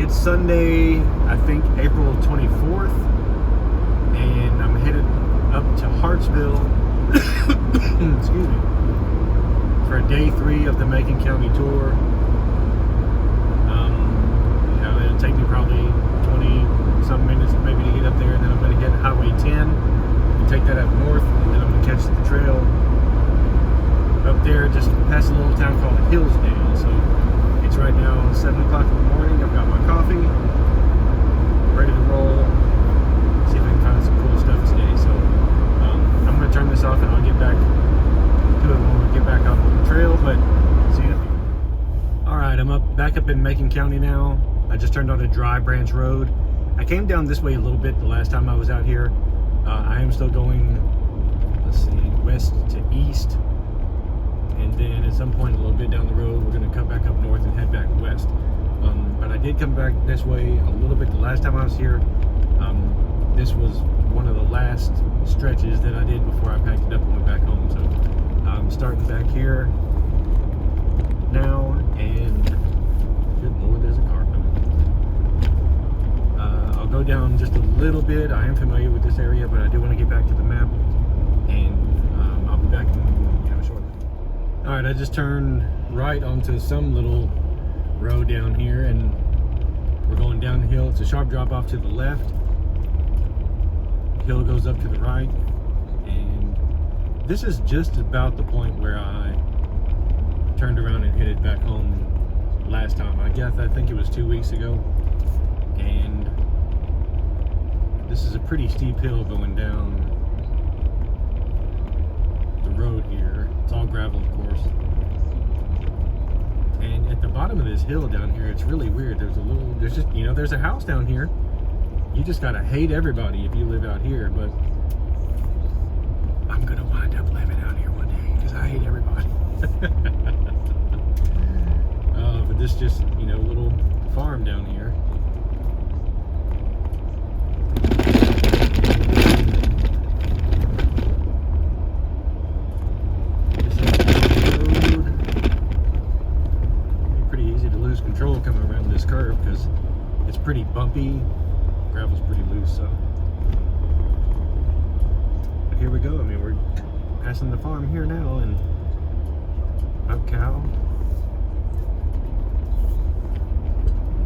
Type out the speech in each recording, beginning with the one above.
It's Sunday, I think April 24th, and I'm headed up to Hartsville, excuse me, for day 3 of the Macon County tour. It'll take me probably 20-some minutes maybe to get up there, and then I'm going to get Highway 10 and take that up north, and then I'm going to catch the trail up there just past a little town called Hillsdale. So it's right now 7 o'clock in the morning. I've got my coffee, ready to roll, see if I can find some cool stuff today. So I'm going to turn this off and I'll get back to it when we get back up on the trail, but see you. Alright, I'm back up in Macon County now. I just turned on a dry branch road. I came down this way a little bit the last time I was out here. I am still going, let's see, west to east. And then at some point a little bit down the road, we're going to come back up north and head back west. But I did come back this way a little bit the last time I was here. This was one of the last stretches that I did before I packed it up and went back home. So I'm starting back here now, and good Lord, there's a car coming. I'll go down just a little bit. I am familiar with this area, but I do want to get back to the map, and I'll be back shortly. Alright, I just turned right onto some little road down here, and we're going down the hill. It's a sharp drop off to the left. The hill goes up to the right, and this is just about the point where I turned around and headed back home last time. I think it was 2 weeks ago, and this is a pretty steep hill going down the road here. It's all gravel, of course. And at the bottom of this hill down here, it's really weird. There's a house down here. You just gotta hate everybody if you live out here, but I'm gonna wind up living out here one day because I hate everybody. But this just, little farm down here. Control coming around this curve because it's pretty bumpy. Gravel's pretty loose, so. But here we go. We're passing the farm here now, and up cow.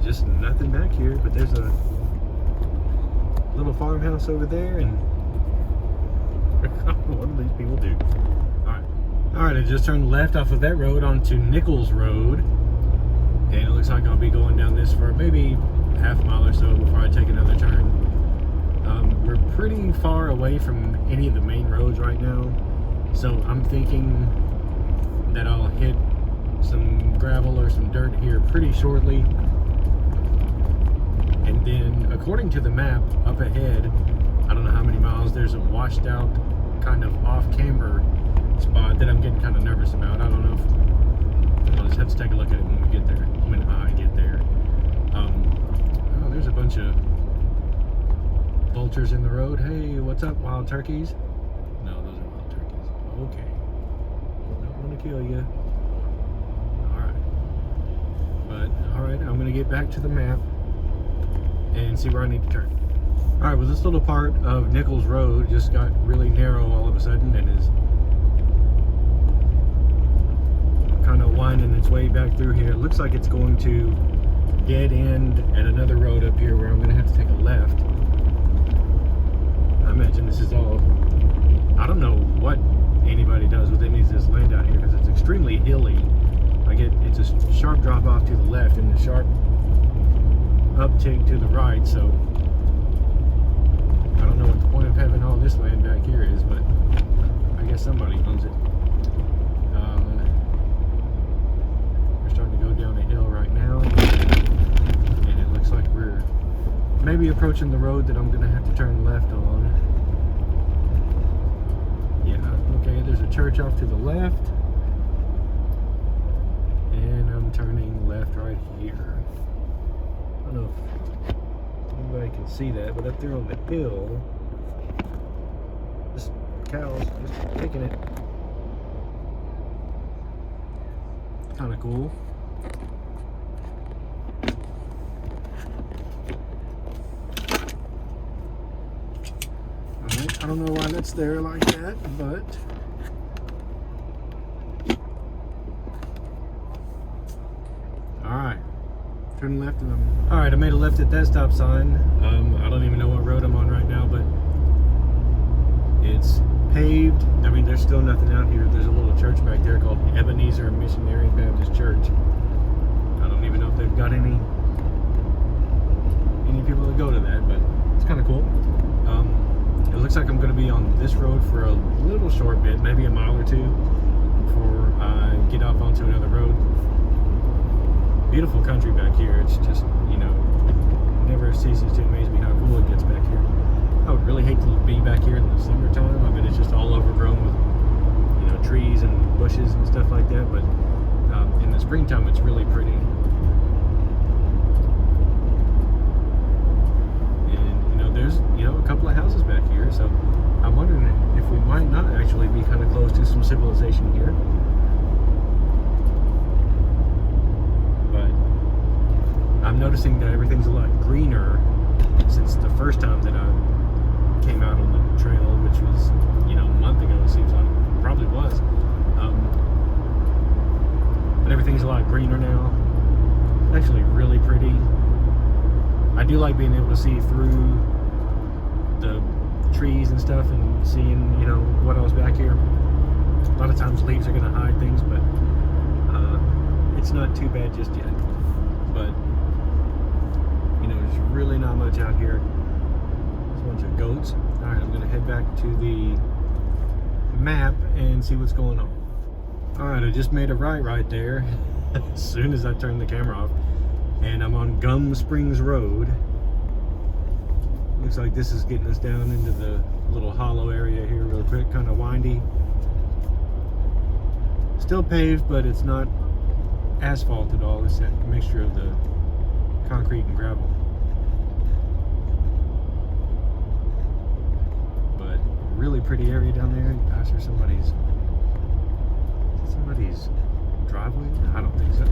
Just nothing back here, but there's a little farmhouse over there, and what do these people do? Alright, I just turned left off of that road onto Nichols Road. And it looks like I'll be going down this for maybe half a mile or so before I take another turn. We're pretty far away from any of the main roads right now, so I'm thinking that I'll hit some gravel or some dirt here pretty shortly. And then, according to the map up ahead, I don't know how many miles, there's a washed out kind of off Camber spot that I'm getting kind of nervous about. I don't know if I'll just have to take a look at it when we get there. When I get there. There's a bunch of vultures in the road. Hey, what's up, wild turkeys? No, those are wild turkeys. Okay. Don't want to kill you. Alright, I'm going to get back to the map and see where I need to turn. Alright, well, this little part of Nichols Road just got really narrow all of a sudden and is kind of winding its way back through here. It looks like it's going to dead end at another road up here where I'm going to have to take a left. I imagine this is all, I don't know what anybody does with any of this land out here because it's extremely hilly. It's a sharp drop off to the left and a sharp uptick to the right, so I don't know what the point of having all this land back here is, but I guess somebody owns it. Starting to go down a hill right now, and it looks like we're maybe approaching the road that I'm going to have to turn left on. Yeah, okay, there's a church off to the left, and I'm turning left right here. I don't know if anybody can see that, but up there on the hill, this cow's just taking it. Kind of cool. don't know why that's there like that, but alright. Turn left and I'm... Alright, I made a left at that stop sign. I don't even know what road I'm on right now, but it's paved. I mean, there's still nothing out here. There's a little church back there called Ebenezer Missionary Baptist Church. I don't even know if they've got any people that go to that, but it's kind of cool. It looks like I'm going to be on this road for a little short bit, maybe a mile or two, before I get off onto another road. Beautiful country back here. It's just, you know, it never ceases to amaze me how cool it gets back here. I would really hate to be back here in the summertime. I mean, it's just all overgrown with, you know, trees and bushes and stuff like that, but in the springtime it's really pretty. There's, you know, a couple of houses back here, so I'm wondering if we might not actually be kind of close to some civilization here. But I'm noticing that everything's a lot greener since the first time that I came out on the trail, which was, you know, a month ago, it seems like. It probably was. But everything's a lot greener now. Actually really pretty. I do like being able to see through the trees and stuff and seeing, you know, what else back here. A lot of times leaves are going to hide things, but it's not too bad just yet. But, you know, there's really not much out here. There's a bunch of goats. Alright, I'm going to head back to the map and see what's going on. Alright, I just made a right there as soon as I turned the camera off. And I'm on Gum Springs Road. Looks like this is getting us down into the little hollow area here real quick, kind of windy. Still paved, but it's not asphalt at all. It's a mixture of the concrete and gravel. But really pretty area down there. Gosh, there's somebody's driveway? I don't think so.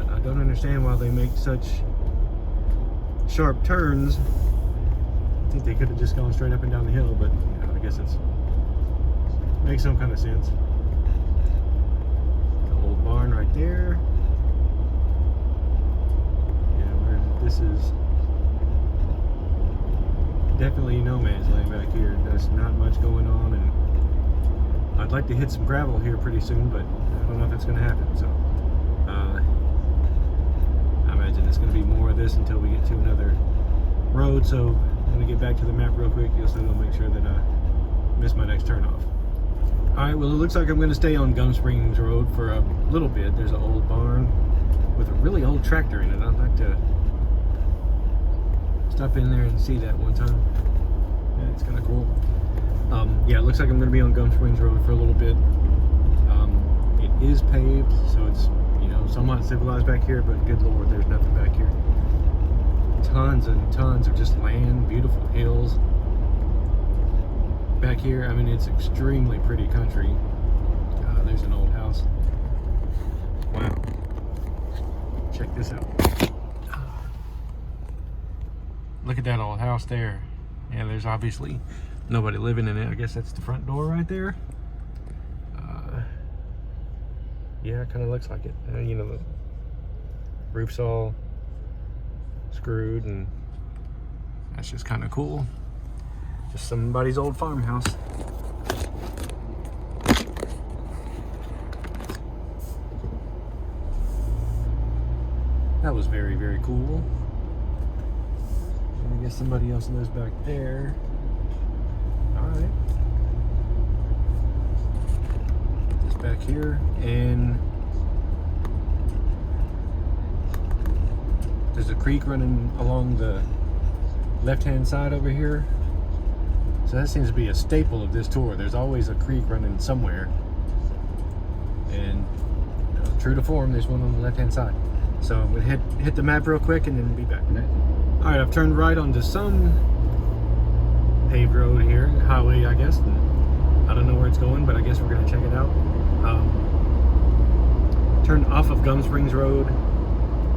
I don't understand why they make such sharp turns. I think they could have just gone straight up and down the hill, but you know, I guess it's makes some kind of sense. The old barn right there. Yeah, this is definitely no man's land back here. There's not much going on, and I'd like to hit some gravel here pretty soon, but I don't know if it's going to happen. So I imagine it's going to be more of this until we get to another road. So I'm going to get back to the map real quick, just so I'll make sure that I miss my next turn off. Alright, well, it looks like I'm going to stay on Gum Springs Road for a little bit. There's an old barn with a really old tractor in it. I'd like to stop in there and see that one time. Yeah, it's kind of cool. Yeah, it looks like I'm going to be on Gum Springs Road for a little bit. It is paved, so it's, you know, somewhat civilized back here, but good lord, there's nothing back here. Tons and tons of just land, beautiful hills. Back here, I mean, it's extremely pretty country. There's an old house. Wow. Check this out. Look at that old house there. Yeah, there's obviously nobody living in it. I guess that's the front door right there. Yeah, it kind of looks like it. You know, the roof's all screwed, and that's just kind of cool. Just somebody's old farmhouse. That was very, very cool. I guess somebody else lives back there. Alright. Just back here, and there's a creek running along the left-hand side over here. So that seems to be a staple of this tour. There's always a creek running somewhere. And you know, true to form, there's one on the left-hand side. So I'm going to hit the map real quick and then be back. Alright, I've turned right onto some paved road here, highway I guess. And I don't know where it's going, but I guess we're going to check it out. Turned off of Gum Springs Road,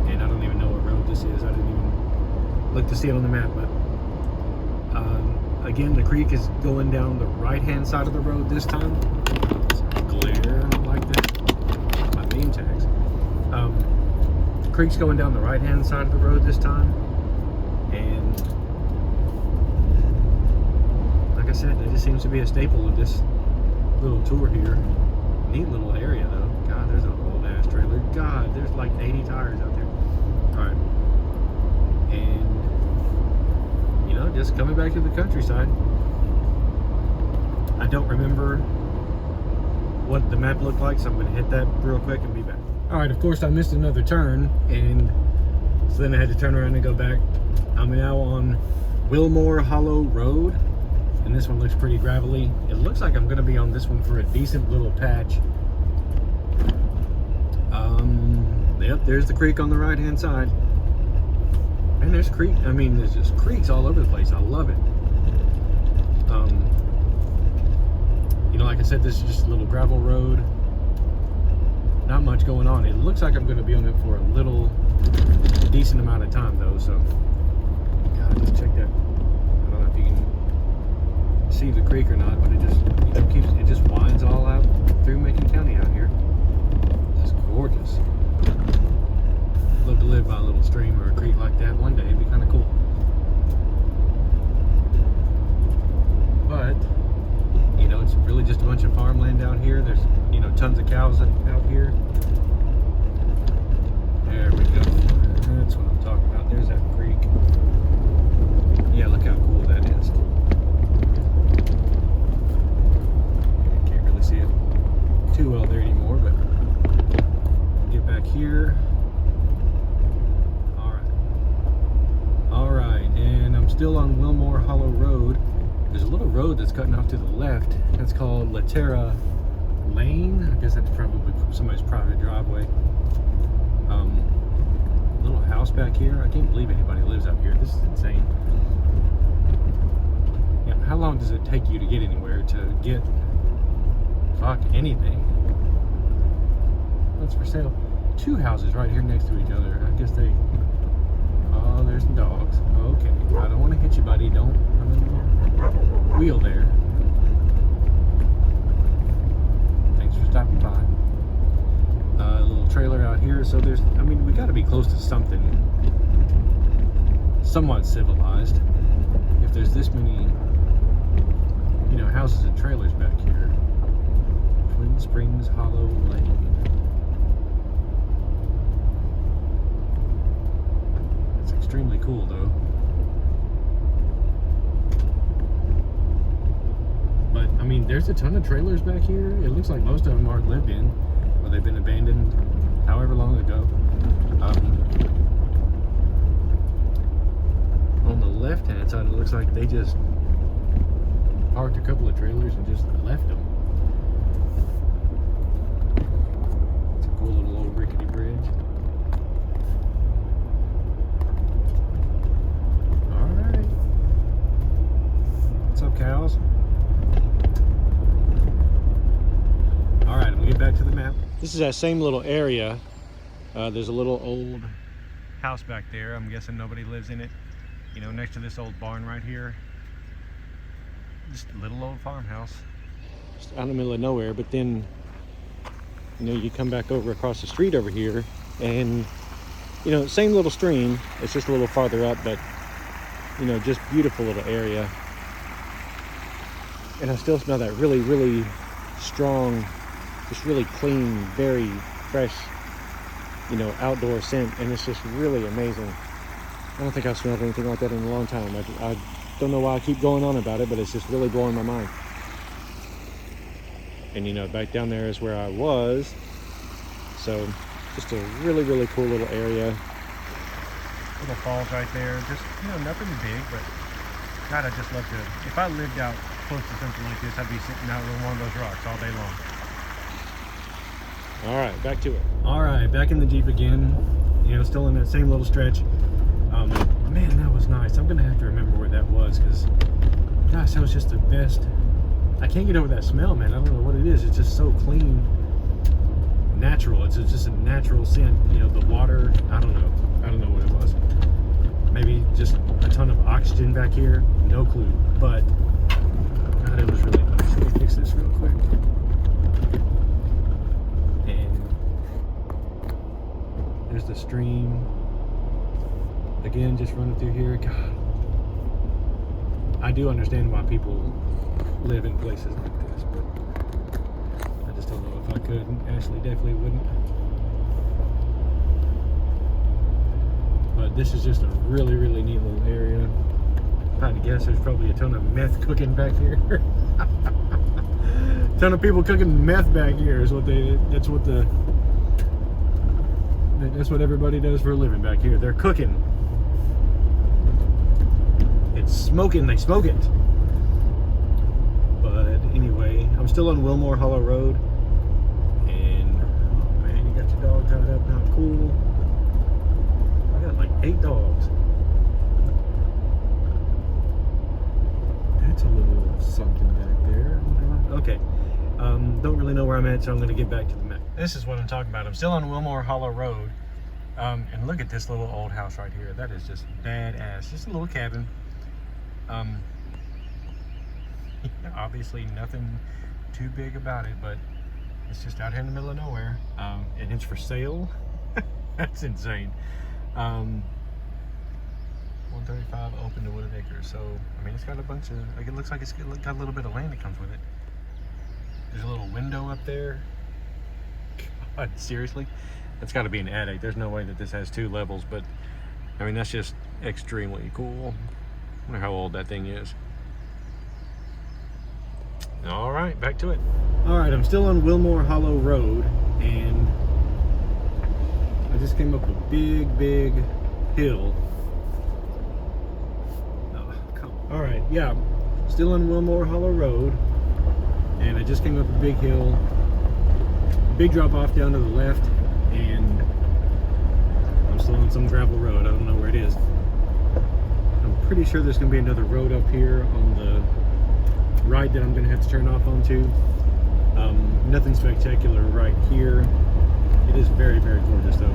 and I don't even know what road this is. I didn't even look to see it on the map, but again, the creek is going down the right-hand side of the road this time. It's glare, I don't like that. My name tags. The creek's going down the right-hand side of the road this time, and like I said, it just seems to be a staple of this little tour here. Neat little area, though. God, there's an old-ass trailer. God, there's like 80 tires out there. All right. And, you know, just coming back to the countryside. I don't remember what the map looked like, so I'm going to hit that real quick and be back. All right, of course, I missed another turn, and so then I had to turn around and go back. I'm now on Wilmore Hollow Road, and this one looks pretty gravelly. It looks like I'm going to be on this one for a decent little patch. Yep, there's the creek on the right-hand side. And there's creek, I mean, there's just creeks all over the place. I love it. You know, like I said, this is just a little gravel road. Not much going on. It looks like I'm going to be on it for a decent amount of time, though. So, God, just check that. I don't know if you can see the creek or not, but it just, you know, it just winds all out through Macon County out here. It's gorgeous. Love to live by a little stream or a creek like that one day. It'd be kind of cool. But, you know, it's really just a bunch of farmland out here. There's, you know, tons of cows out here. There we go. That's what I'm talking about. There's that creek. Yeah, look how cool that is. Can't really see it too well there anymore, but get back here. Alright, and I'm still on Wilmore Hollow Road. There's a little road that's cutting off to the left. That's called Latera Lane. I guess that's probably somebody's private driveway. Little house back here. I can't believe anybody lives up here. This is insane. Yeah, how long does it take you to get anywhere to get anything? What's for sale? Two houses right here next to each other. I guess they... Oh, there's some dogs. Okay, I don't want to hit you, buddy. Don't wheel there. Thanks for stopping by. A little trailer out here. So there's, I mean, we got to be close to something somewhat civilized. If there's this many, you know, houses and trailers back here. Twin Springs Hollow Lane. Extremely cool, though. But I mean, there's a ton of trailers back here. It looks like most of them aren't lived in, or they've been abandoned however long ago. On the left-hand side, it looks like they just parked a couple of trailers and just left them. It's a cool little old rickety bridge. What's up, cows? Alright, I'm gonna get back to the map. This is that same little area. There's a little old house back there. I'm guessing nobody lives in it. You know, next to this old barn right here. Just a little old farmhouse. Just out in the middle of nowhere, but then, you know, you come back over across the street over here, and, you know, same little stream. It's just a little farther up, but, you know, just beautiful little area. And I still smell that really, really strong, just really clean, very fresh, you know, outdoor scent. And it's just really amazing. I don't think I've smelled anything like that in a long time. I don't know why I keep going on about it, but it's just really blowing my mind. And, you know, back down there is where I was. So just a really, really cool little area. Little falls right there. Just, you know, nothing big, but God, I just love to, if I lived out close to something like this, I'd be sitting out on one of those rocks all day long. All right, back to it. All right, back in the Jeep again. You know, still in that same little stretch. Man, that was nice. I'm gonna have to remember where that was, because gosh, that was just the best. I can't get over that smell, man. I don't know what it is. It's just so clean, natural. It's just a natural scent. You know, the water. I don't know. don't know what it was. Maybe just a ton of oxygen back here. No clue. But God, it was really nice. Let me fix this real quick. And there's the stream. Again, just running through here. God, I do understand why people live in places like this, but I just don't know if I could. Ashley definitely wouldn't. But this is just a really, really neat little area. If I had to guess, there's probably a ton of meth cooking back here. A ton of people cooking meth back here is what that's what everybody does for a living back here. They're cooking. It's smoking, they smoke it. But anyway, I'm still on Wilmore Hollow Road. And, oh man, you got your dog tied up, not cool. I got like 8 dogs. That's a little something back there. Okay. Don't really know where I'm at, so I'm going to get back to the map. This is what I'm talking about. I'm still on Wilmore Hollow Road. And look at this little old house right here. That is just badass. Just a little cabin. Obviously nothing too big about it, but it's just out here in the middle of nowhere. And it's for sale. That's insane. 135 open to wooded acres. So I mean, it's got a bunch of, like, it looks like it's got a little bit of land that comes with it. There's a little window up there. God, seriously, that's got to be an attic. There's no way that this has 2 levels, but I mean, that's just extremely cool. I wonder how old that thing is. All right, back to it. All right, I'm still on Wilmore Hollow Road, and I just came up a big hill. Oh, come on. All right, yeah, still on Wilmore Hollow Road, and I just came up a big hill, big drop off down to the left, and I'm still on some gravel road. I don't know where it is. I'm pretty sure there's going to be another road up here on the right that I'm going to have to turn off onto. Nothing spectacular right here. It is very gorgeous though.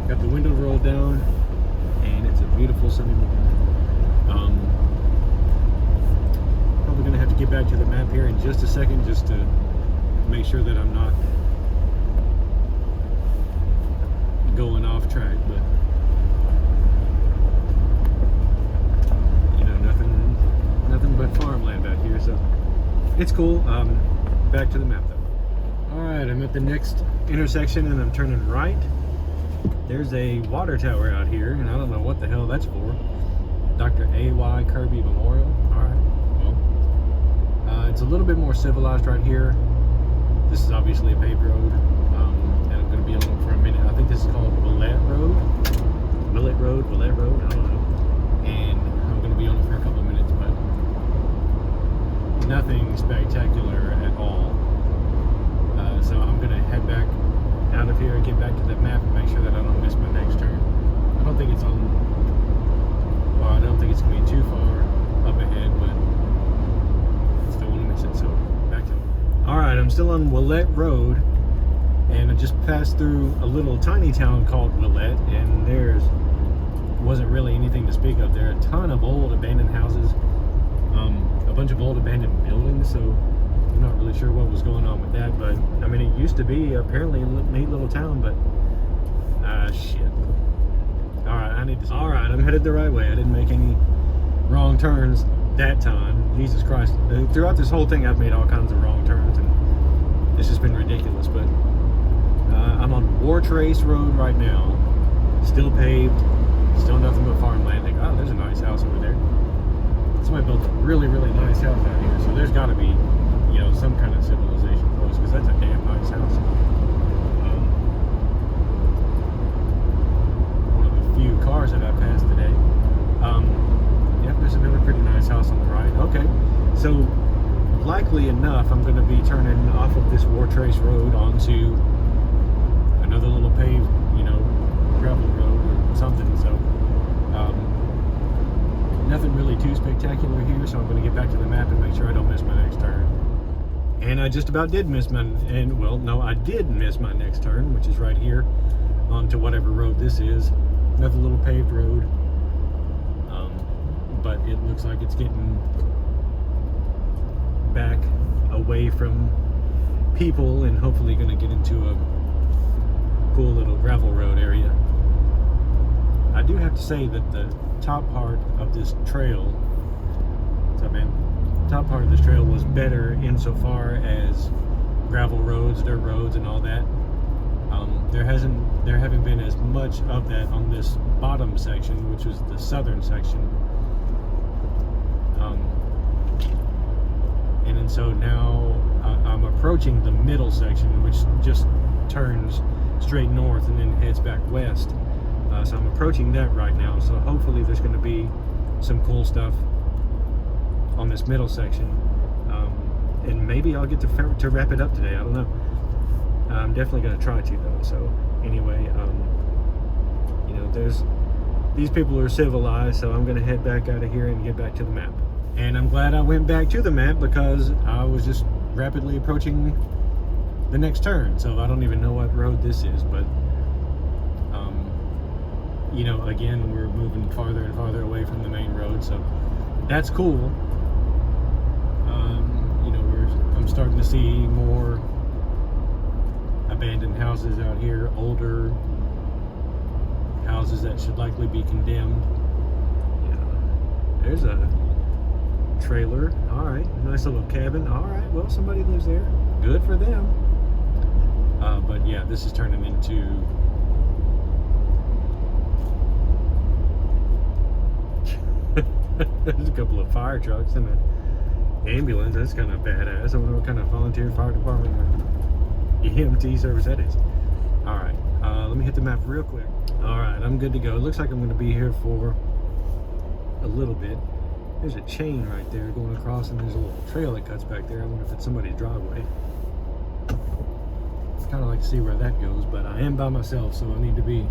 Got the window rolled down, and it's a beautiful sunny morning. Probably going to have to get back to the map here in just a second, just to make sure that I'm not going off track, but you know, nothing but farmland back here, so it's cool. Back to the map though. All right, I'm at the next intersection and I'm turning right. There's a water tower out here, and I don't know what the hell that's for. Dr. A.Y. Kirby Memorial. All right, well, it's a little bit more civilized right here. This is obviously a paved road, and I'm going to be on it for a minute. I think this is called Willett Road, I don't know. And I'm going to be on it for a couple minutes, but nothing spectacular at all. So I'm going to head back out of here and get back to the map and make sure that I don't miss my next turn. I don't think it's on, well, I don't think it's going to be too far up ahead, but I still want to miss it, so back to it. Alright, I'm still on Willett Road, and I just passed through a little tiny town called Willett, and there's wasn't really anything to speak of there. A ton of old abandoned houses, a bunch of old abandoned buildings, so I'm not really sure what was going on with that, but I mean, it used to be apparently a neat little town, but shit. Alright, I'm headed the right way. I didn't make any wrong turns that time. Jesus Christ. Throughout this whole thing, I've made all kinds of wrong turns, and it's just been ridiculous, but I'm on War Trace Road right now. Still paved, still nothing but farmland. Like, oh, there's a nice house over there. Somebody built a really nice house out here, so there's got to be, you know, some kind of civilization close, because that's a damn nice house. One of the few cars that I passed today. Yep, there's another pretty nice house on the right. Okay, so likely enough, I'm going to be turning off of this War Trace Road onto another little paved, you know, gravel road or something. So nothing really too spectacular here, so I'm going to get back to the map and make sure I don't miss my next turn. And I just about did miss my, well, no, I did miss my next turn, which is right here. onto whatever road this is. Another little paved road. But it looks like it's getting back away from people and hopefully going to get into a cool little gravel road area. I do have to say that the top part of this trail, what's up, man? Top part of this trail was better insofar as gravel roads, dirt roads, and all that. There haven't been as much of that on this bottom section, which was the southern section. And so now I'm approaching the middle section, which just turns straight north and then heads back west. So I'm approaching that right now. So hopefully there's going to be some cool stuff on this middle section. And maybe I'll get to wrap it up today. I don't know. I'm definitely going to try to, though. So anyway, you know, these people are civilized, so I'm going to head back out of here and get back to the map. And I'm glad I went back to the map because I was just rapidly approaching the next turn. So I don't even know what road this is, but you know, again, we're moving farther and farther away from the main road, so that's cool. You know, I'm starting to see more abandoned houses out here, older houses that should likely be condemned. Yeah, there's a trailer. All right, nice little cabin. All right, well, somebody lives there. Good for them. But yeah, this is turning into there's a couple of fire trucks and an ambulance. That's kind of badass. I wonder what kind of volunteer fire department or EMT service that is. All right, let me hit the map real quick. All right, I'm good to go. It looks like I'm going to be here for a little bit. There's a chain right there going across, and there's a little trail that cuts back there. I wonder if it's somebody's driveway. I'd kind of like to see where that goes, but I am by myself, so I need to be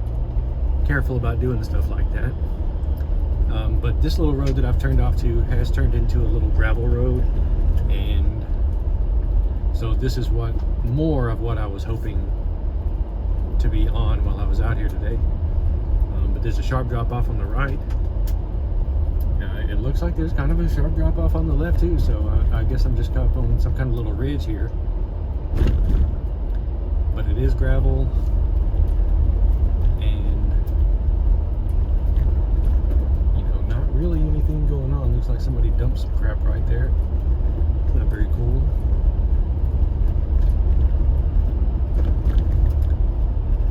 careful about doing stuff like that. But this little road that I've turned off to has turned into a little gravel road, and so this is more of what I was hoping to be on while I was out here today. But there's a sharp drop off on the right. It looks like there's kind of a sharp drop off on the left too, so I guess I'm just up on some kind of little ridge here. But it is gravel, and you know, not really anything going on. Looks like somebody dumped some crap right there. Not very cool.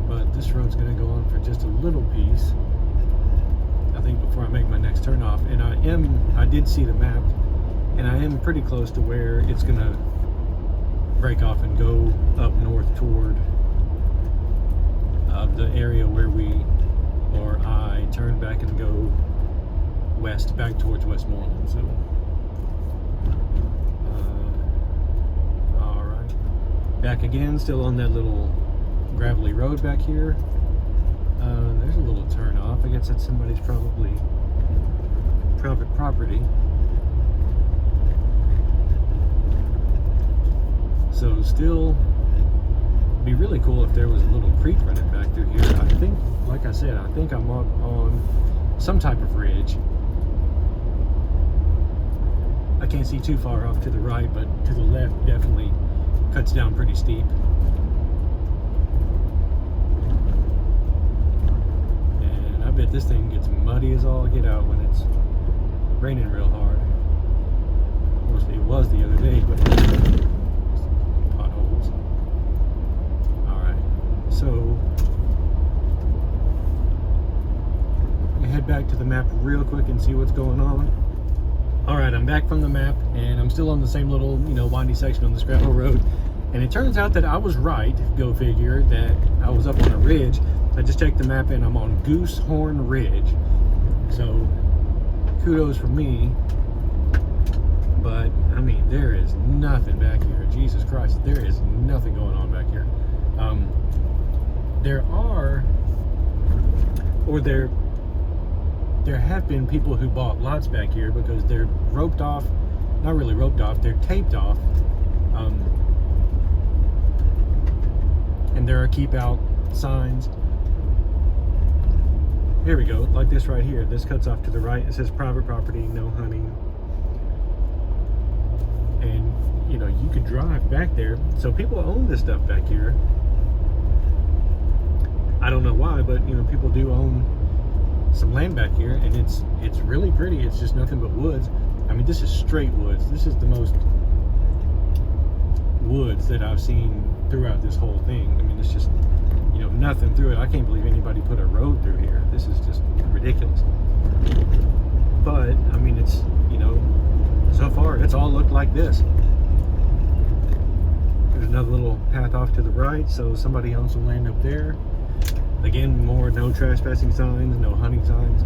But this road's going to go on for just a little piece, I think, before I make my next turn off. And I did see the map, and I am pretty close to where it's gonna break off and go up north toward the area where I turn back and go west, back towards Westmoreland. So all right, back again, still on that little gravelly road back here. There's a little turn off. I guess that's somebody's probably private property. So still be really cool if there was a little creek running back through here. I think, like I said, I think I'm on some type of ridge. I can't see too far off to the right, but to the left definitely cuts down pretty steep. I bet this thing gets muddy as all get out when it's raining real hard. Of course, it was the other day, but potholes. Alright, so we head back to the map real quick and see what's going on. Alright, I'm back from the map, and I'm still on the same little, windy section on this gravel road. And it turns out that I was right, go figure, that I was up on a ridge. I just checked the map and I'm on Goose Horn Ridge. So kudos for me. But I mean, there is nothing back here. Jesus Christ, there is nothing going on back here. There have been people who bought lots back here because they're roped off, not really roped off, they're taped off. And there are keep out signs. here we go, like this right here. This cuts off to the right. It says private property, no hunting. And you know, you could drive back there. So people own this stuff back here. I don't know why, but you know, people do own some land back here, and it's really pretty. It's just nothing but woods. I mean, this is straight woods. This is the most woods that I've seen throughout this whole thing. I mean, it's just, you know, nothing through it. I can't believe anybody put a road through here. This is just ridiculous. But I mean, it's, you know, so far it's all looked like this. There's another little path off to the right, so somebody owns some land up there. Again, more no trespassing signs, no hunting signs.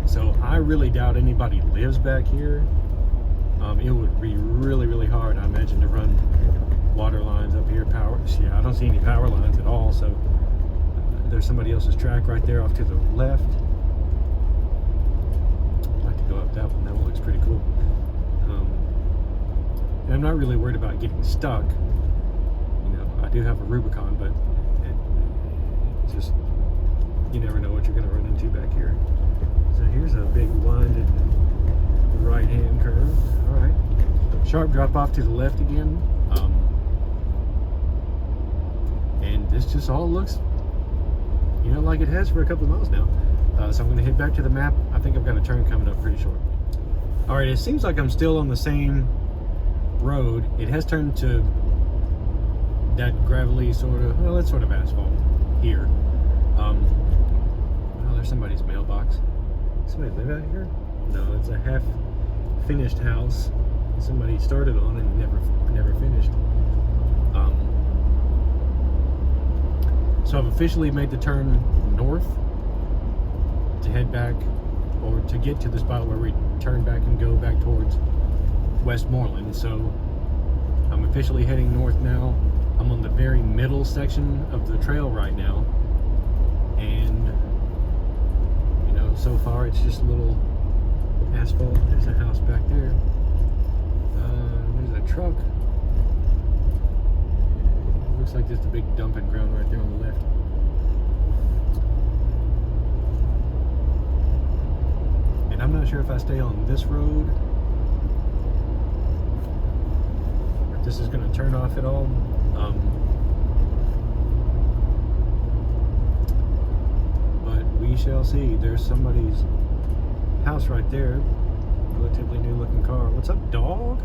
So I really doubt anybody lives back here. It would be really, really hard, I imagine, to run water lines up here. Power, yeah, I don't see any power lines at all. So there's somebody else's track right there off to the left. I'd like to go up that one. That one looks pretty cool. And I'm not really worried about getting stuck. You know, I do have a Rubicon, but it just, you never know what you're going to run into back here. So here's a big winded right-hand curve. All right, sharp drop off to the left again. And this just all looks, you know, like it has for a couple of miles now. So I'm going to head back to the map. I think I've got a turn coming up pretty short. All right, it seems like I'm still on the same road. It has turned to that gravelly sort of, well, it's sort of asphalt here. Oh, there's somebody's mailbox. Somebody live out here? No, it's a half finished house somebody started on and never finished. So I've officially made the turn north to head back, or to get to the spot where we turn back and go back towards Westmoreland. So I'm officially heading north now. I'm on the very middle section of the trail right now, and you know, so far it's just a little asphalt. There's a house back there. There's a truck. Looks like just a big dumping ground right there on the left. And I'm not sure if I stay on this road, or if this is going to turn off at all. But we shall see. There's somebody's house right there. Relatively new looking car. What's up, dog?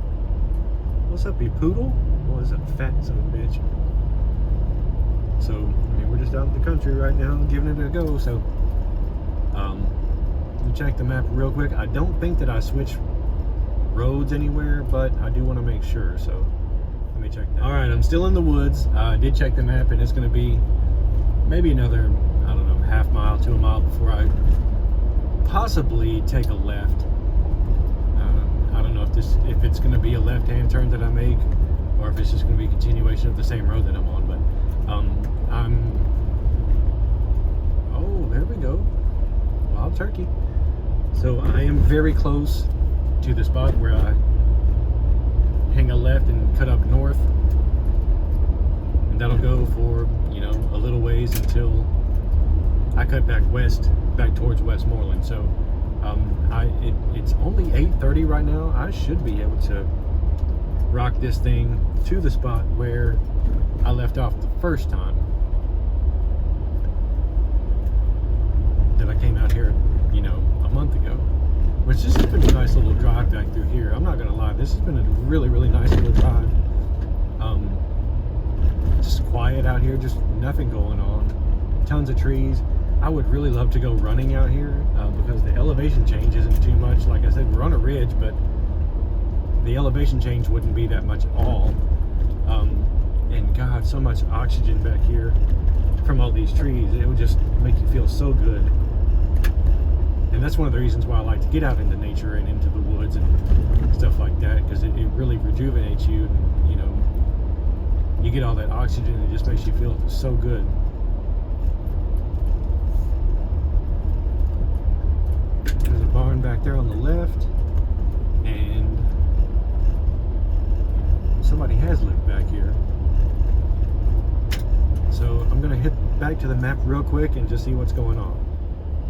What's up, you poodle? What is a fat son of a bitch? So, I mean, we're just out in the country right now, giving it a go. So, let me check the map real quick. I don't think that I switched roads anywhere, but I do want to make sure. So, let me check that. All right, I'm still in the woods. I did check the map, and it's going to be maybe another, I don't know, half mile to a mile before I possibly take a left. I don't know if it's going to be a left-hand turn that I make, or if it's just going to be a continuation of the same road that I'm on. But oh, there we go, wild turkey. So I am very close to the spot where I hang a left and cut up north, and that'll go for, you know, a little ways until I cut back west, back towards Westmoreland. So it's only 8:30 right now. I should be able to rock this thing to the spot where I left off the first time that I came out here, you know, a month ago. Which this has been a nice little drive back through here. I'm not gonna lie, this has been a really, really nice little drive. Just quiet out here, just nothing going on. Tons of trees. I would really love to go running out here because the elevation change isn't too much. Like I said, we're on a ridge, but the elevation change wouldn't be that much at all. And God, so much oxygen back here from all these trees. It would just make you feel so good. And that's one of the reasons why I like to get out into nature and into the woods and stuff like that, because it really rejuvenates you. And, you know, you get all that oxygen and it just makes you feel so good. There's a barn back there on the left, and somebody has lived back here. So I'm gonna hit back to the map real quick and just see what's going on.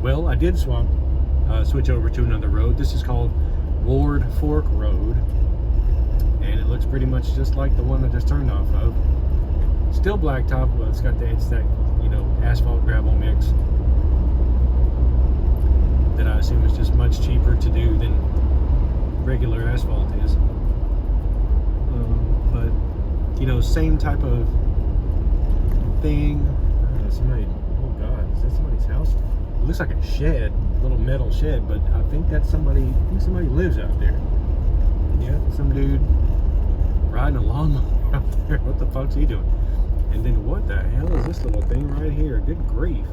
Well, I did switch over to another road. This is called Ward Fork Road, and it looks pretty much just like the one I just turned off of. Still blacktop, but it's that asphalt gravel mix that I assume is just much cheaper to do than regular asphalt is. But same type of thing. Somebody, oh god, is that somebody's house? It looks like a shed, a little metal shed, but I think that's somebody. I think somebody lives out there. Yeah, some dude riding a lawnmower out there. What the fuck's he doing? And then what the hell is this little thing right here? Good grief!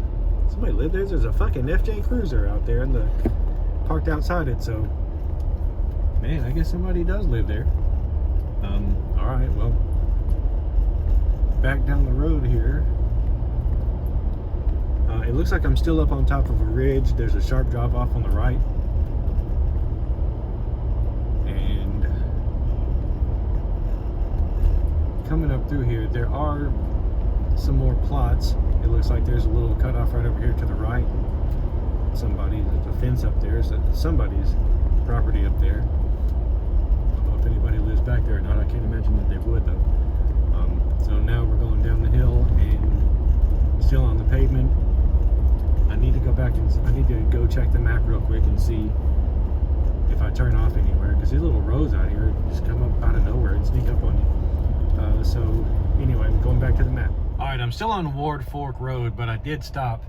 Somebody lived there. There's a fucking FJ Cruiser out there, parked outside it. So, man, I guess somebody does live there. All right, well, back down the road here. It looks like I'm still up on top of a ridge. There's a sharp drop off on the right. And coming up through here, there are some more plots. It looks like there's a little cutoff right over here to the right. There's a fence up there. So somebody's property up there. I don't know if anybody lives back there or not. I can't imagine that they would though. So now we're going down the hill and still on the pavement. I need to go back and I need to go check the map real quick and see if I turn off anywhere, because these little roads out here just come up out of nowhere and sneak up on you. So anyway, I'm going back to the map. All right, I'm still on Ward Fork Road, but I did stop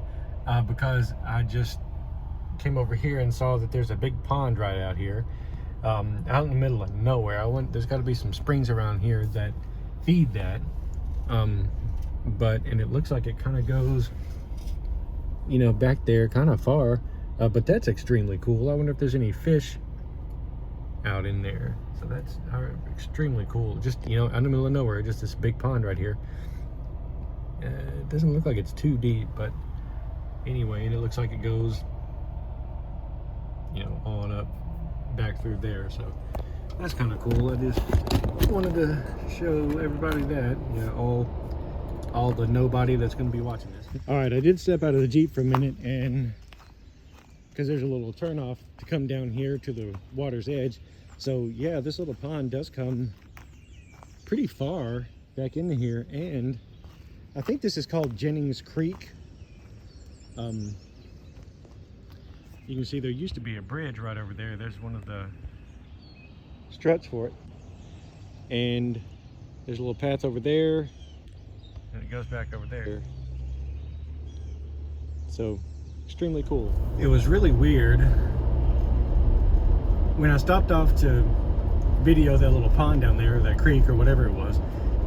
because I just came over here and saw that there's a big pond right out here, out in the middle of nowhere. There's got to be some springs around here that feed that, and it looks like it kind of goes back there kind of far, but that's extremely cool. I wonder if there's any fish out in there. So that's extremely cool. Just out in the middle of nowhere, just this big pond right here. It doesn't look like it's too deep, but anyway, and it looks like it goes on up back through there. So that's kind of cool. I just wanted to show everybody that all the nobody that's going to be watching this. All right, I did step out of the Jeep for a minute, and because there's a little turnoff to come down here to the water's edge. So yeah, this little pond does come pretty far back into here, and I think this is called Jennings Creek. You can see there used to be a bridge right over there. There's one of the struts for it, and there's a little path over there, and it goes back over there. So extremely cool. It was really weird when I stopped off to video that little pond down there, or that creek or whatever it was.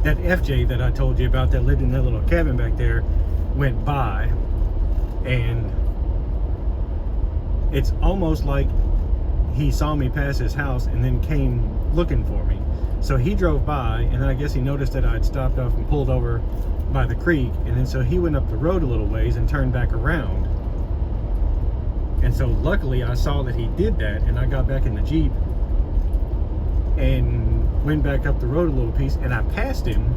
That FJ that I told you about that lived in that little cabin back there went by, and it's almost like he saw me pass his house and then came looking for me. So he drove by, and then I guess he noticed that I'd stopped off and pulled over by the creek, and then so he went up the road a little ways and turned back around. And so luckily I saw that he did that, and I got back in the Jeep and went back up the road a little piece, and I passed him.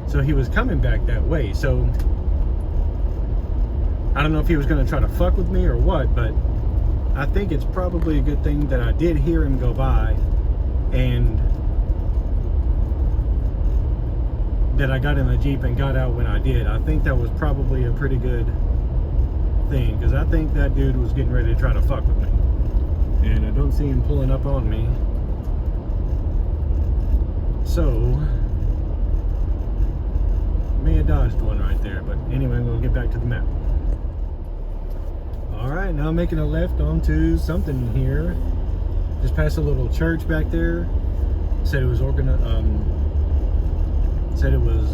So he was coming back that way. So I don't know if he was going to try to fuck with me or what, but I think it's probably a good thing that I did hear him go by, and that I got in the Jeep and got out when I did. I think that was probably a pretty good thing, because I think that dude was getting ready to try to fuck with me, and I don't see him pulling up on me. So may have dodged one right there, but anyway, I'm going to get back to the map. All right, now I'm making a left onto something here. Just past a little church back there. Said it was said it was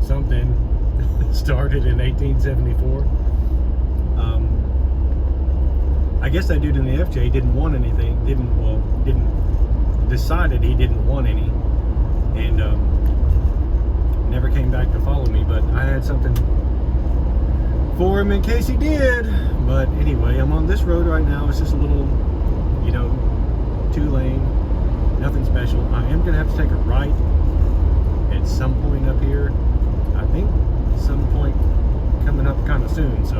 something started in 1874. I guess that dude in the FJ didn't want anything. Decided he didn't want any, and never came back to follow me. But I had something for him in case he did. But anyway, I'm on this road right now. It's just a little, 2-lane, nothing special. I am gonna have to take a right at some point up here. I think some coming up kind of soon. So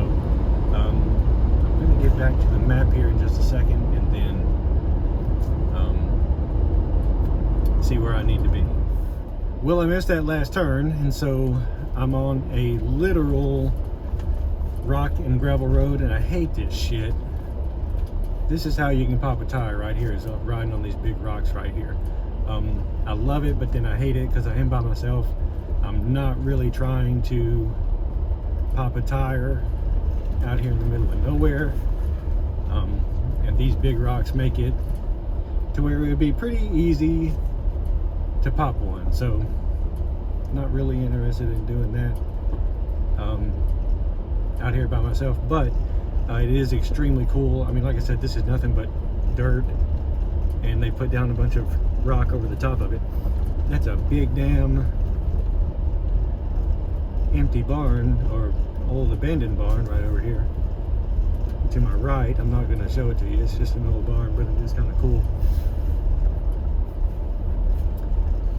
I'm going to get back to the map here in just a second, and then see where I need to be. Well, I missed that last turn, and so I'm on a literal rock and gravel road, and I hate this shit. This is how you can pop a tire right here, is riding on these big rocks right here. I love it, but then I hate it because I am by myself. I'm not really trying to pop a tire out here in the middle of nowhere. And these big rocks make it to where it would be pretty easy to pop one. So not really interested in doing that out here by myself, but it is extremely cool. I mean, like I said, this is nothing but dirt, and they put down a bunch of rock over the top of it. That's a big damn empty barn, or old abandoned barn, right over here to my right. I'm not going to show it to you, it's just an old barn, but it is kind of cool.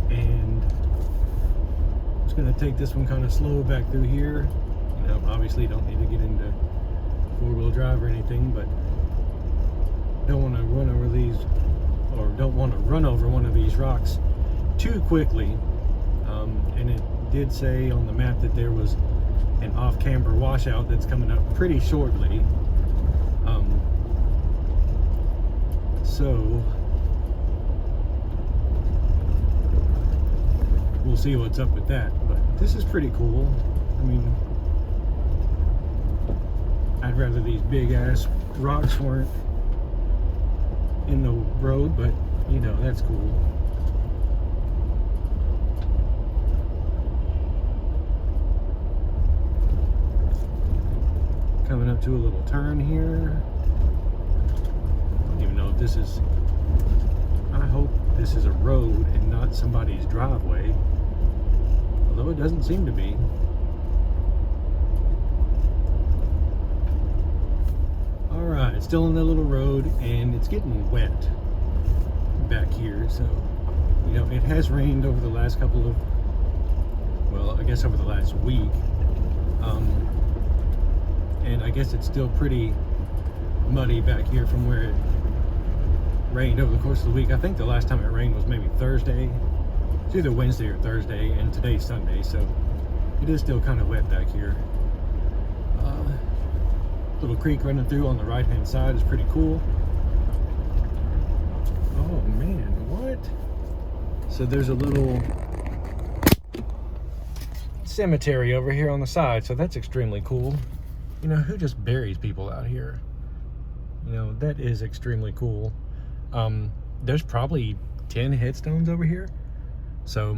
And I'm just going to take this one kind of slow back through here. You know, obviously don't need to get into four-wheel drive or anything, but don't want to run over these, or don't want to run over one of these rocks too quickly. And it did say on the map that there was an off-camber washout that's coming up pretty shortly. So we'll see what's up with that. But this is pretty cool. I mean, I'd rather these big ass rocks weren't in the road, but you know, that's cool. Coming up to a little turn here. I don't even know if this is, I hope this is a road and not somebody's driveway, although it doesn't seem to be. Alright, still on that little road, and it's getting wet back here. So, you know, it has rained over the last couple of, well, I guess over the last week. And I guess it's still pretty muddy back here from where it rained over the course of the week. I think the last time it rained was maybe Thursday. It's either Wednesday or Thursday, and today's Sunday, so it is still kind of wet back here. Little creek running through on the right hand side is pretty cool. Oh man, what? So there's a little cemetery over here on the side, so that's extremely cool. You know, who just buries people out here? You know, that is extremely cool. There's probably 10 headstones over here, so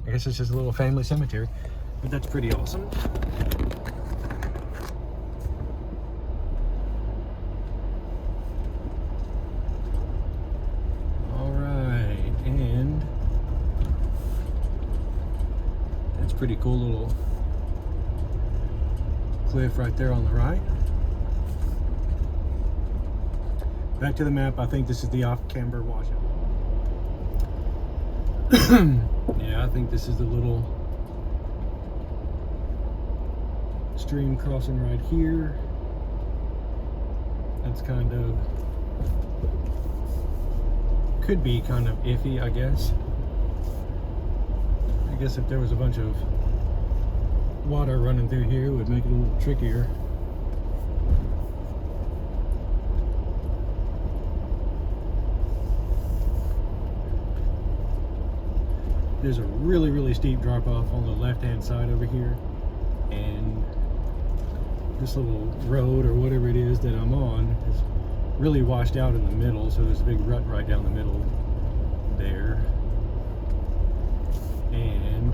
I guess it's just a little family cemetery, but that's pretty awesome. Pretty cool little cliff right there on the right. Back to the map. I think this is the off-camber washout. Yeah, I think this is the little stream crossing right here. That's kind of, could be kind of iffy, I guess. I guess if there was a bunch of water running through here, it would make it a little trickier. There's a really, really steep drop off on the left hand side over here, and this little road or whatever it is that I'm on is really washed out in the middle, so there's a big rut right down the middle there. And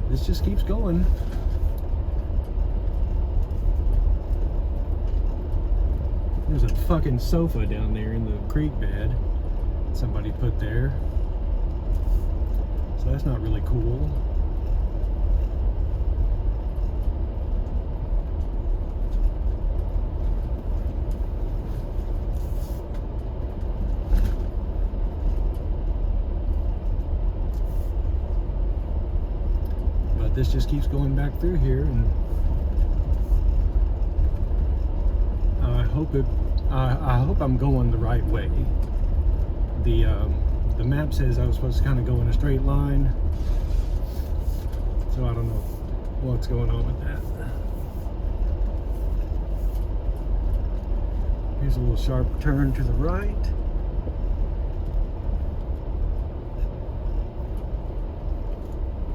this just keeps going. There's a fucking sofa down there in the creek bed somebody put there, so that's not really cool. but this just keeps going back through here, and I hope I'm going the right way. The map says I was supposed to kind of go in a straight line, so I don't know what's going on with that. Here's a little sharp turn to the right.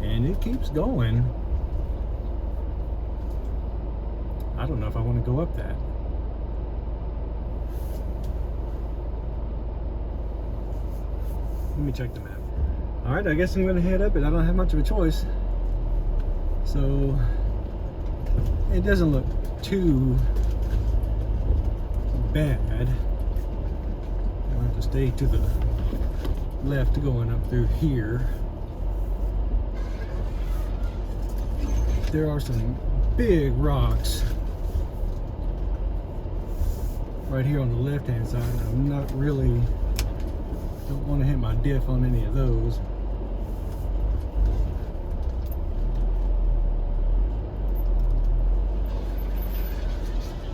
And it keeps going. I don't know if I want to go up that. Let me check the map. Alright, I guess I'm going to head up it. I don't have much of a choice. So, it doesn't look too bad. I'll have to stay to the left going up through here. There are some big rocks right here on the left hand side. I'm not really, don't want to hit my diff on any of those.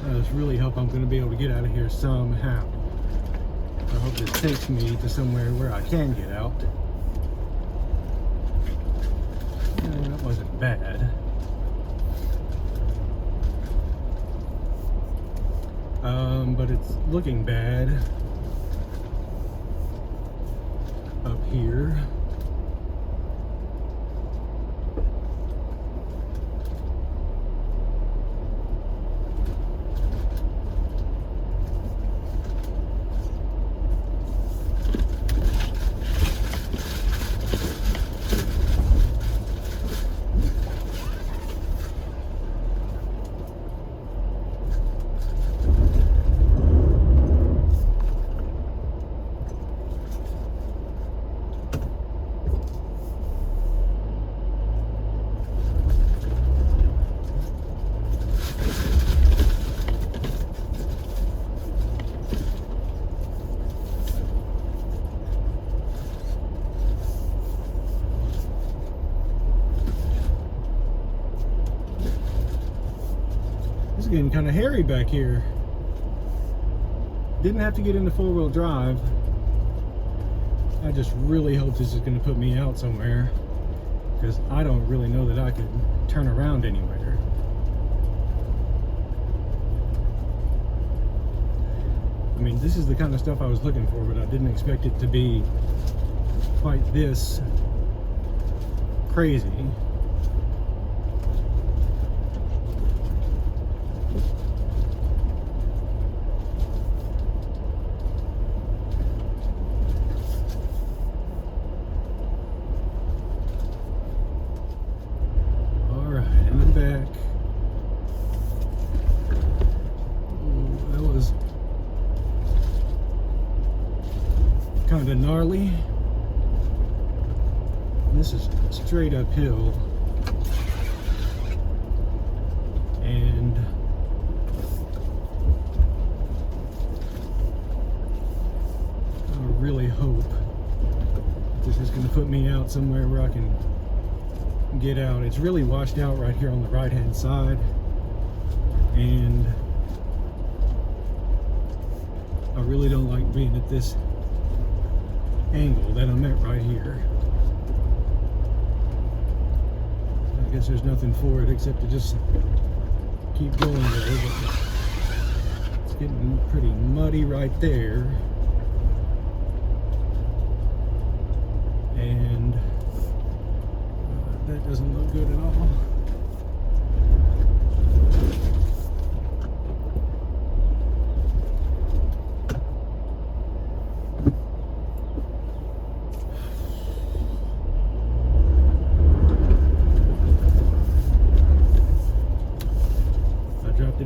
I just really hope I'm going to be able to get out of here somehow. I hope this takes me to somewhere where I can get out. Yeah, that wasn't bad. But it's looking bad up here. It's getting kind of hairy back here. Didn't have to get into four-wheel drive. I just really hope this is going to put me out somewhere, because I don't really know that I could turn around anywhere. I mean, this is the kind of stuff I was looking for, but I didn't expect it to be quite this crazy. Kind of gnarly. This is straight uphill, and I really hope this is going to put me out somewhere where I can get out. It's really washed out right here on the right hand side, and I really don't like being at this angle that I'm at right here. I guess there's nothing for it except to just keep going there, but it's getting pretty muddy right there, and that doesn't look good at all.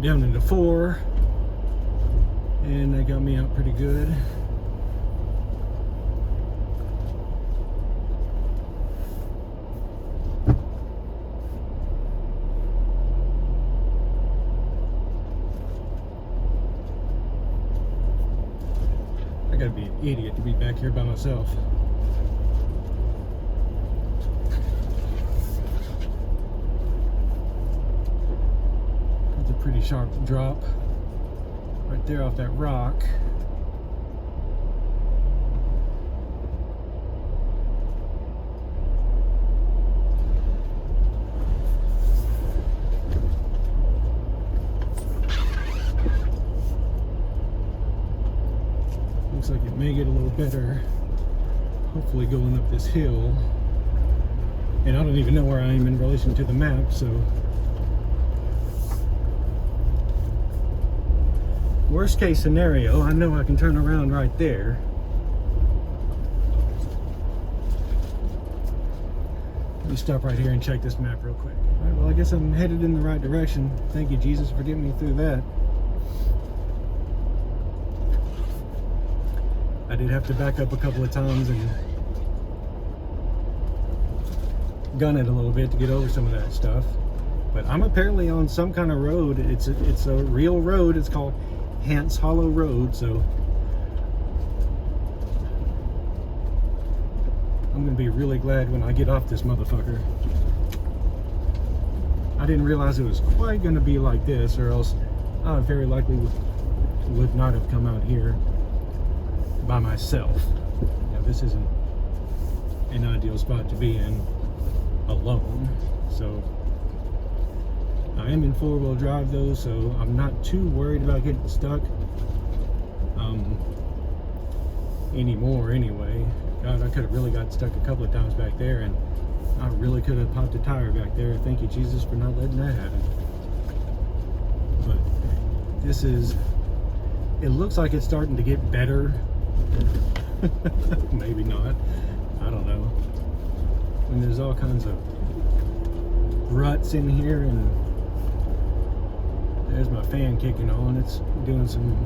Down into 4, and that got me out pretty good. I gotta be an idiot to be back here by myself. sharp drop right there off that rock. Looks like it may get a little better, hopefully going up this hill. And I don't even know where I am in relation to the map, so worst case scenario, I know I can turn around right there. Let me stop right here and check this map real quick. All right, well, I guess I'm headed in the right direction. Thank you, Jesus, for getting me through that. I did have to back up a couple of times and gun it a little bit to get over some of that stuff. But I'm apparently on some kind of road. It's a real road. It's called Hance Hollow Road, so I'm gonna be really glad when I get off this motherfucker. I didn't realize it was quite gonna be like this, or else I very likely would not have come out here by myself. Now, this isn't an ideal spot to be in alone, so I am in four-wheel drive though, so I'm not too worried about getting stuck anymore anyway. God, I could have really got stuck a couple of times back there, and I really could have popped a tire back there. Thank you, Jesus, for not letting that happen. But this is, it looks like it's starting to get better. Maybe not, I don't know. When there's all kinds of ruts in here, and there's my fan kicking on. It's doing some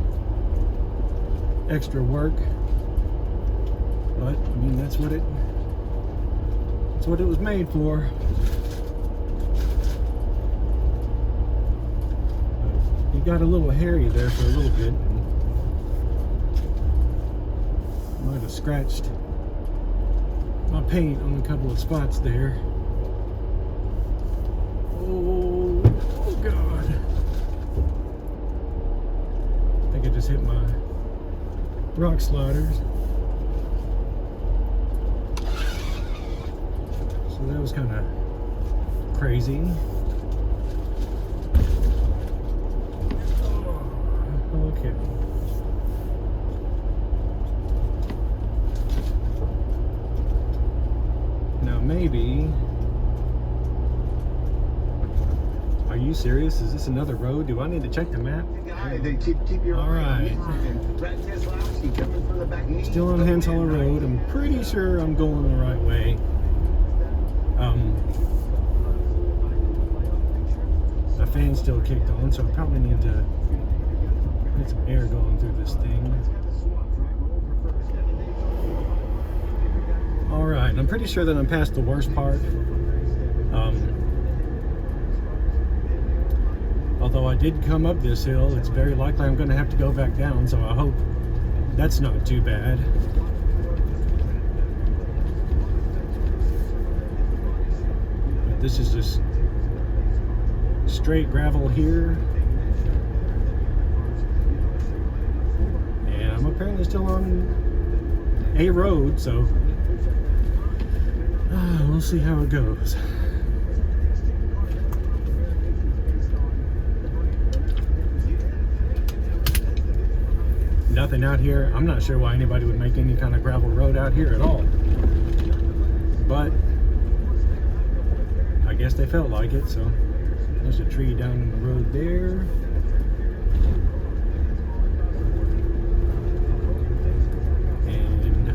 extra work, but I mean that's what it was made for. It got a little hairy there for a little bit. Might have scratched my paint on a couple of spots there. Oh God. I think I just hit my rock sliders. So that was kind of crazy. Oh, okay. Now maybe... Are you serious? Is this another road? Do I need to check the map? Alright. Still on Hance Hollow Road. I'm pretty sure I'm going the right way. My fan's still kicked on, so I probably need to get some air going through this thing. Alright, I'm pretty sure that I'm past the worst part. Although I did come up this hill, it's very likely I'm going to have to go back down, so I hope that's not too bad. But this is just straight gravel here. And I'm apparently still on a road, so we'll see how it goes. Nothing out here. I'm not sure why anybody would make any kind of gravel road out here at all. But I guess they felt like it, so there's a tree down in the road there. And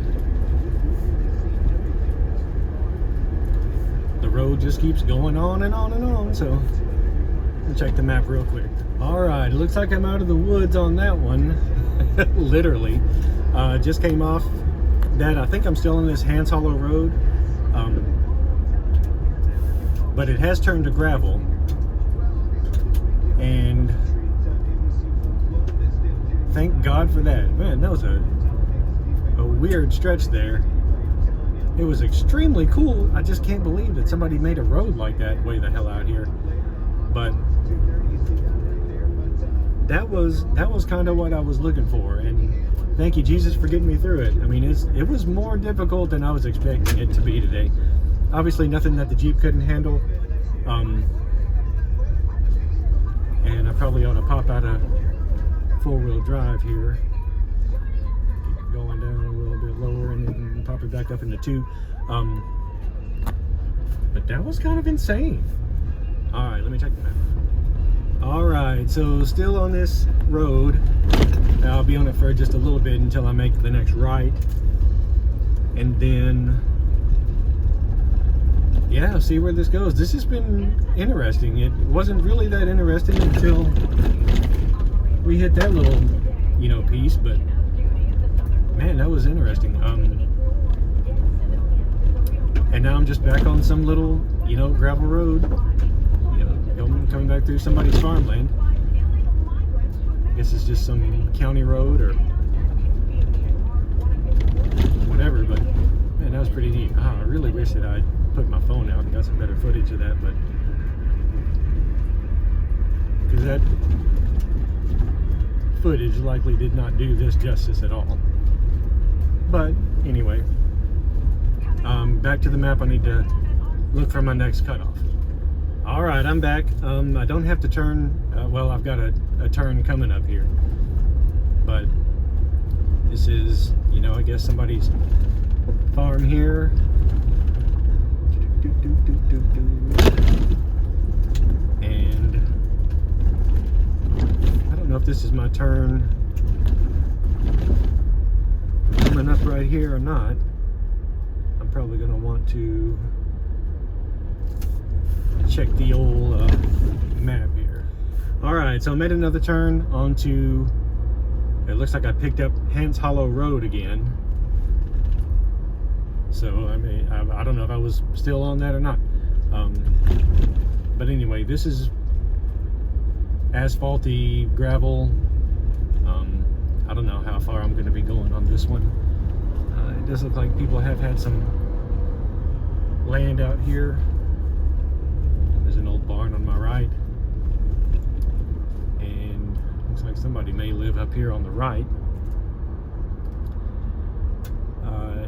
the road just keeps going on and on and on, so I'll check the map real quick. Alright, it looks like I'm out of the woods on that one. Literally. Just came off that. I think I'm still in this Hance Hollow Road. But it has turned to gravel. And thank God for that. Man, that was a weird stretch there. It was extremely cool. I just can't believe that somebody made a road like that way the hell out here. But that was kind of what I was looking for, and thank you, Jesus, for getting me through it. I mean, it was more difficult than I was expecting it to be today. Obviously, nothing that the Jeep couldn't handle. And I probably ought to pop out of four-wheel drive here. Keep going down a little bit lower and then pop it back up into two. But that was kind of insane. All right, let me check the map. All right, so still on this road. I'll be on it for just a little bit until I make the next right. And then, yeah, see where this goes. This has been interesting. It wasn't really that interesting until we hit that little, piece, but man, that was interesting. And now I'm just back on some little, gravel road, coming back through somebody's farmland. I guess it's just some county road or whatever, but man, that was pretty neat. I really wish that I'd put my phone out and got some better footage of that, but because that footage likely did not do this justice at all. But anyway, back to the map. I need to look for my next cutoff. All right, I'm back. I don't have to turn. Well, I've got a turn coming up here, but this is, I guess somebody's farm here. And I don't know if this is my turn coming up right here or not. I'm probably going to want to check the old map here. Alright, so I made another turn onto, it looks like I picked up Hance Hollow Road again. So, I mean, I don't know if I was still on that or not. But anyway, this is Asphalty Gravel. I don't know how far I'm going to be going on this one. It does look like people have had some land out here. There's an old barn on my right. And looks like somebody may live up here on the right.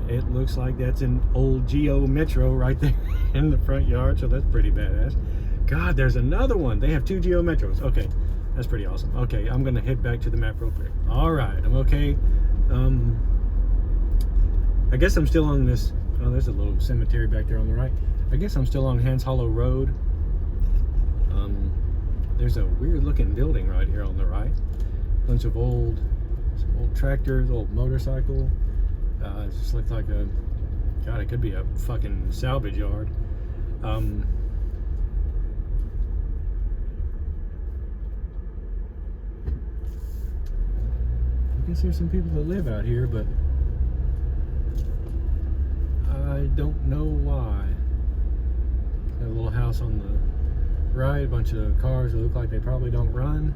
It looks like that's an old Geo Metro right there in the front yard, so that's pretty badass. God, there's another one. They have two Geo Metros. Okay, that's pretty awesome. Okay, I'm gonna head back to the map real quick. All right, I'm okay. I guess I'm still on this. Oh, there's a little cemetery back there on the right. I guess I'm still on Hance Hollow Road. There's a weird looking building right here on the right. Bunch of old tractors, old motorcycle. It just looks like a, God, it could be a fucking salvage yard. I guess there's some people that live out here, but I don't know why. Got a little house on the right, a bunch of cars that look like they probably don't run.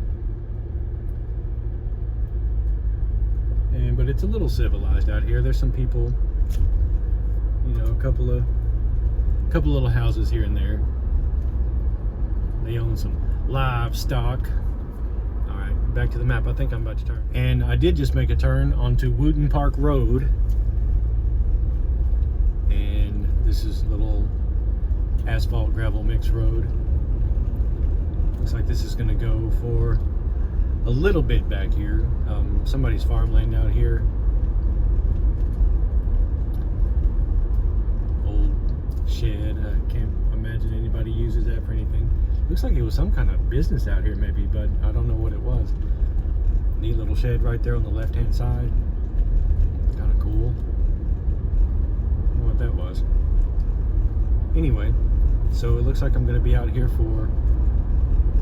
But it's a little civilized out here. There's some people, a couple little houses here and there. They own some livestock. All right, back to the map. I think I'm about to turn. And I did just make a turn onto Wooten Park Road. And this is a little asphalt gravel mix road. Looks like this is going to go for a little bit back here. Somebody's farmland out here. Old shed. I can't imagine anybody uses that for anything. Looks like it was some kind of business out here maybe, but I don't know what it was. Neat little shed right there on the left hand side. Kind of cool. I don't know what that was. Anyway, so it looks like I'm going to be out here for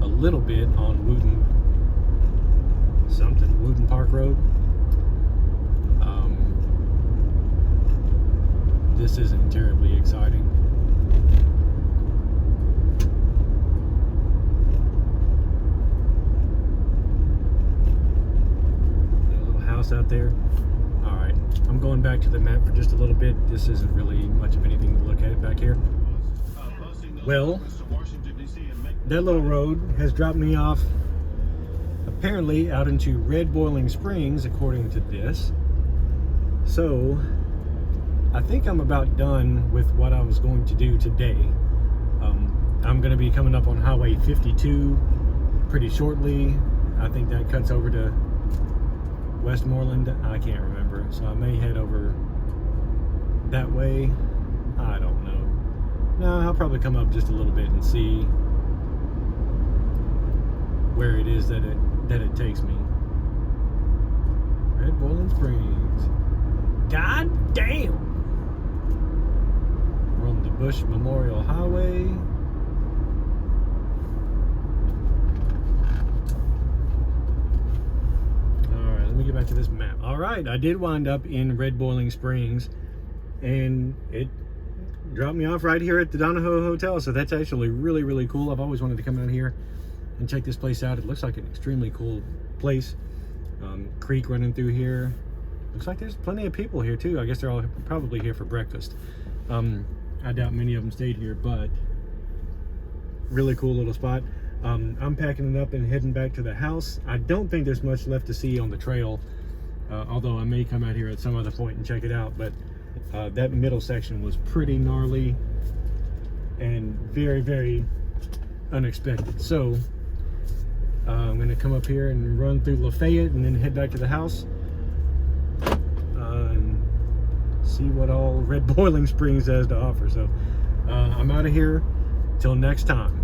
a little bit on Wooten Park Road. This isn't terribly exciting. A little house out there. All right, I'm going back to the map for just a little bit. This isn't really much of anything to look at back here. Well, that little road has dropped me off apparently out into Red Boiling Springs, according to this. So I think I'm about done with what I was going to do today. I'm going to be coming up on Highway 52 pretty shortly. I think that cuts over to Westmoreland. I can't remember, so I may head over that way. I don't know. No, I'll probably come up just a little bit and see where it is that it takes me. Red Boiling Springs. God damn! We're on the Bush Memorial Highway. Alright, let me get back to this map. Alright, I did wind up in Red Boiling Springs, and it dropped me off right here at the Donahoe Hotel, so that's actually really, really cool. I've always wanted to come out here and check this place out. It looks like an extremely cool place. Creek running through here. Looks like there's plenty of people here too. I guess they're all probably here for breakfast. I doubt many of them stayed here, but really cool little spot. I'm packing it up and heading back to the house. I don't think there's much left to see on the trail, although I may come out here at some other point and check it out. But that middle section was pretty gnarly and very, very unexpected. So I'm going to come up here and run through Lafayette and then head back to the house and see what all Red Boiling Springs has to offer. So I'm out of here till next time.